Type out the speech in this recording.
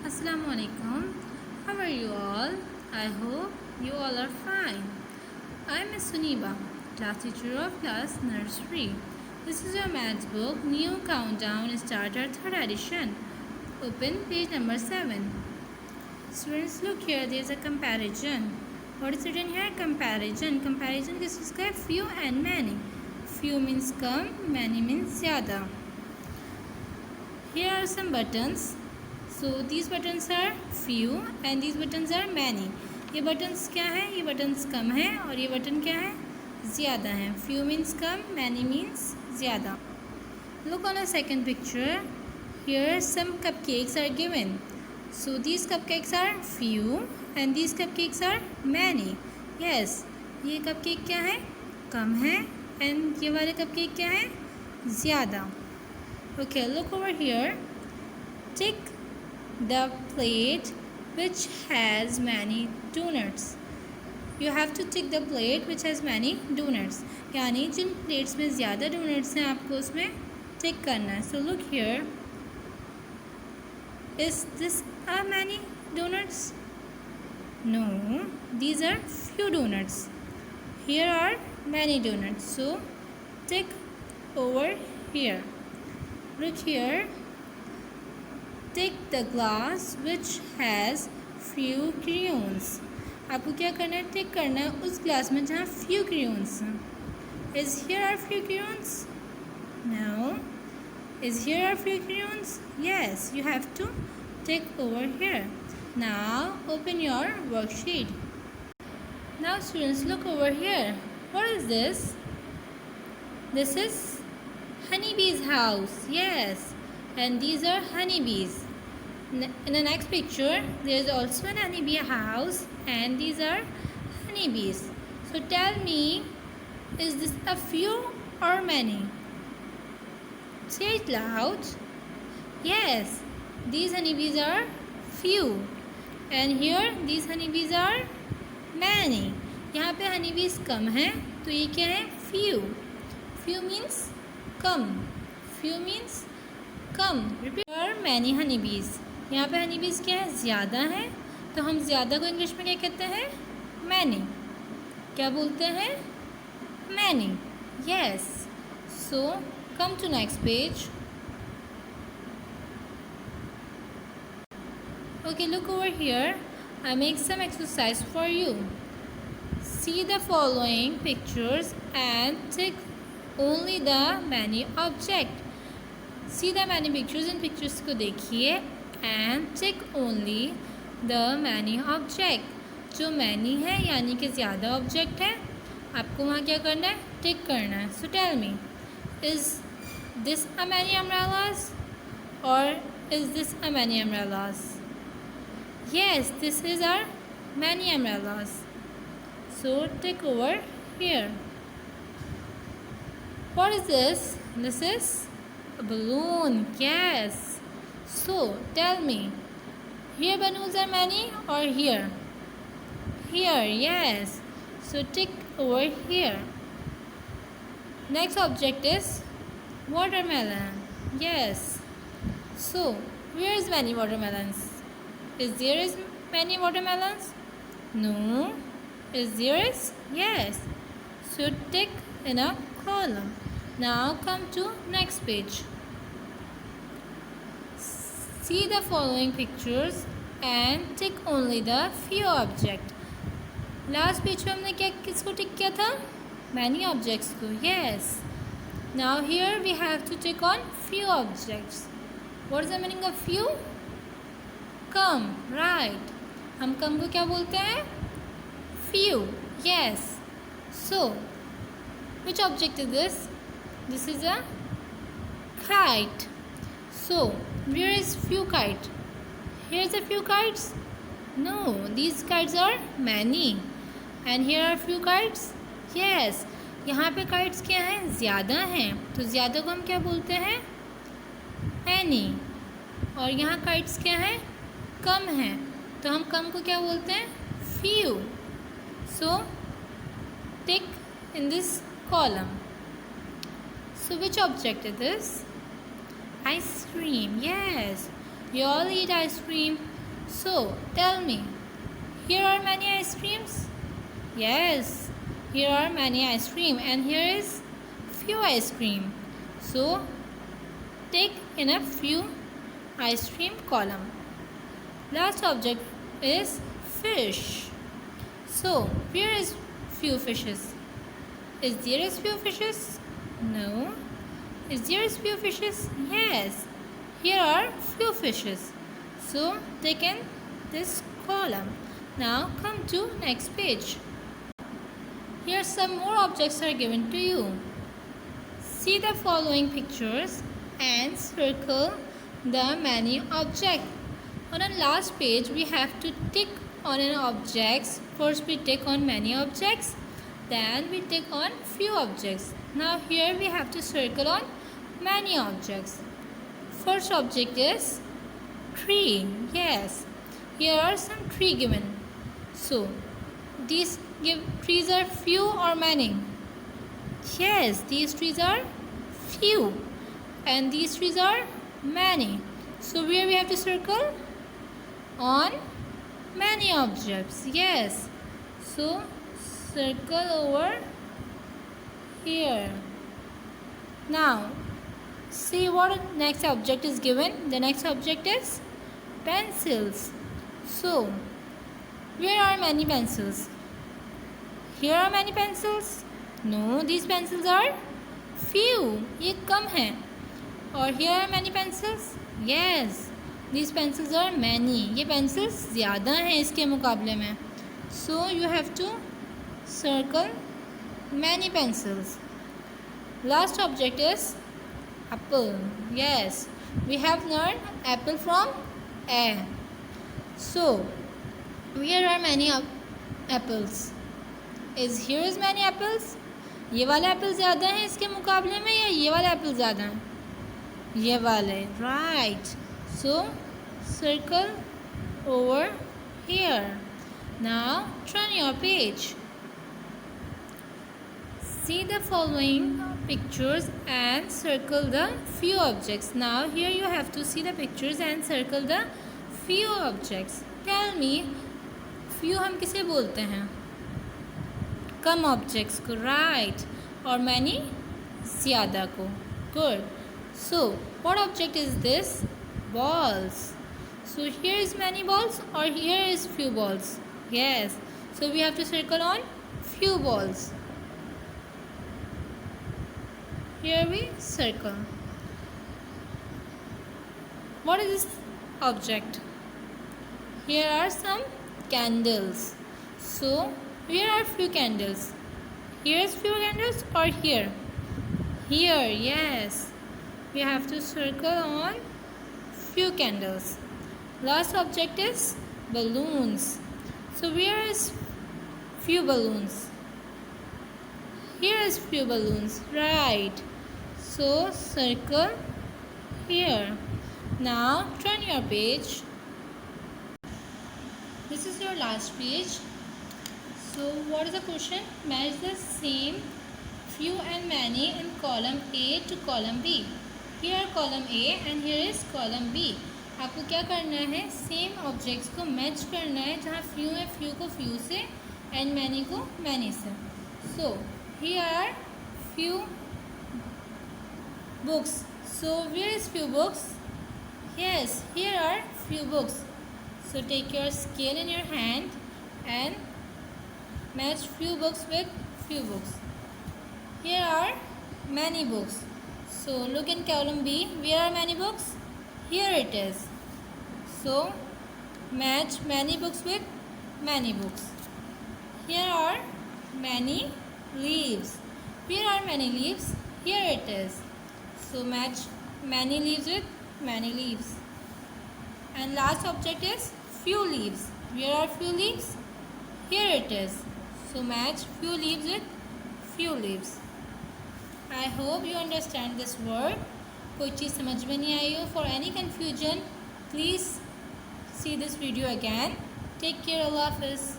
Assalamu alaikum. How are you all? I hope you all are fine. I am Miss Suniba, class teacher of class nursery. This is your maths book, New Countdown Starter 3rd edition. Open page number 7. Students, look here, there is a comparison. What is written here? Comparison. Comparison किस चीज़ का है? Few and many. Few means come, many means ज़्यादा. Here are some buttons. So these buttons are few and these buttons are many. ये buttons क्या है? ये buttons कम है और ये button क्या है? ज़्यादा है. Few means कम, many means ज़्यादा. Look on a second picture. Here some cupcakes are given. So these cupcakes are few and these cupcakes are many. Yes, ये cupcake क्या है? कम है and ये वाले cupcake क्या है? ज़्यादा. Okay, look over here. Tick the plate which has many donuts. You have to tick the plate which has many donuts. यानी जिन plates में ज़्यादा donuts हैं आपको उसमें tick करना है. So look here. Is this a many donuts? No, these are few donuts. Here are many donuts. So tick over here. Look here. Tick the glass which has few crayons. आपको क्या करना है? टिक करना है उस glass में जहाँ few crayons हैं. Is here are few crayons? No. Is here are few crayons? Yes. You have to tick over here. Now open your worksheet. Now students, look over here. What is this? This is honeybee's house. Yes. And these are honeybees. In the next picture, there is also an honeybee house and these are honeybees. So tell me, is this a few or many? Say it loud. Yes, these honeybees are few and here these honeybees are many. यहाँ पे honeybees कम हैं तो ये क्या है? Few. Few means come. Few means come. Repeat. There are many honeybees. यहाँ पे honeybees क्या है? ज़्यादा है. तो हम ज़्यादा को इंग्लिश में क्या कहते हैं? Many. क्या बोलते हैं? Many. Yes. So come to next page. Okay, look over here. I make some exercise for you. See the following pictures and tick only the many object. See the many pictures. In pictures को देखिए and tick only the many object. जो many है यानी कि ज़्यादा object है आपको वहाँ क्या करना है? tick करना है. So tell me, is this a many umbrellas or is this a many umbrellas? Yes, this is our many umbrellas. So tick over here. What is this? This is a balloon. Yes. So tell me, here balloons are many or here? Here. Yes. So tick over here. Next object is watermelon. Yes. So where is many watermelons? Is there is many watermelons? No. Is there is? Yes. So tick in a column. Now come to next page. See the following pictures and tick only the few object. Last page पे हमने क्या किसको टिक किया था? Many objects को. Yes. Now here we have to tick on few objects. What is the meaning of few? Come. Right. हम कम को क्या बोलते हैं? Few. Yes. So which object is this? This is a kite. So where is few kite? Here's a few kites. No, these kites are many. And here are few kites. Yes. यहाँ पे kites क्या हैं? ज़्यादा हैं. तो ज़्यादा को हम क्या बोलते हैं? Many. और यहाँ kites क्या हैं? कम हैं. तो हम कम को क्या बोलते हैं? Few. So tick in this column. So which object is this? Ice cream. Yes. We all eat ice cream. So tell me, here are many ice creams? Yes, here are many ice cream and here is few ice cream. So take in a few ice cream column. Last object is fish. So where is few fishes? Is there few fishes? No. Is there few fishes? Yes. Here are few fishes. So take in this column. Now come to next page. Here some more objects are given to you. See the following pictures and circle the many objects. On the last page we have to tick on an objects. First we tick on many objects, then we tick on few objects. Now here we have to circle on many objects. First object is tree. Yes, here are some tree given. So these trees are few or many? Yes, these trees are few and these trees are many. So where we have to circle? On many objects. Yes, so circle over here. Now see what next object is given. The next object is pencils. So where are many pencils? Here are many pencils? No, these pencils are few. ये कम है. और here are many pencils? Yes, these pencils are many. ये pencils ज़्यादा हैं इसके मुकाबले में. So you have to circle many pencils. Last object is apple. Yes, we have learned apple from A. So where are many apples? Is here is many apples? ये वाले Apple ज़्यादा हैं इसके मुकाबले में या ये वाले एप्पल ज़्यादा हैं? ये वाले. Right. So circle over here. Now turn your page. See the following pictures and circle the few objects. Now here you have to see the pictures and circle the few objects. Tell me, few हम किसे बोलते हैं? कम objects को. Right. और many ज़्यादा को. Good. So what object is this? Balls. So here is many balls और here is few balls. Yes, so we have to circle on few balls. Here we circle. What is this object? Here are some candles. So where are few candles? Here is few candles or here? Here. Yes, we have to circle on few candles. Last object is balloons. So where is few balloons? Here is few balloons. Right. So circle here. Now turn your page. This is your last page. So what is the question? Match the same few and many in column A to column B. Here are column A and here is column B. आपको क्या करना है? Same objects को match करना है. जहाँ few है few को फ्यू से एंड मैनी को मैनी से. सो here are few books. So where is few books? Yes, here are few books. So take your scale in your hand and match few books with few books. Here are many books. So look in column B. Where are many books? Here it is. So match many books with many books. Here are many leaves. Where are many leaves? Here it is. So match many leaves with many leaves. And last object is few leaves. Where are few leaves? Here it is. So match few leaves with few leaves. I hope you understand this word. कोई चीज़ समझ में नहीं आई हो? For any confusion, please see this video again. Take care. Allah Hafiz.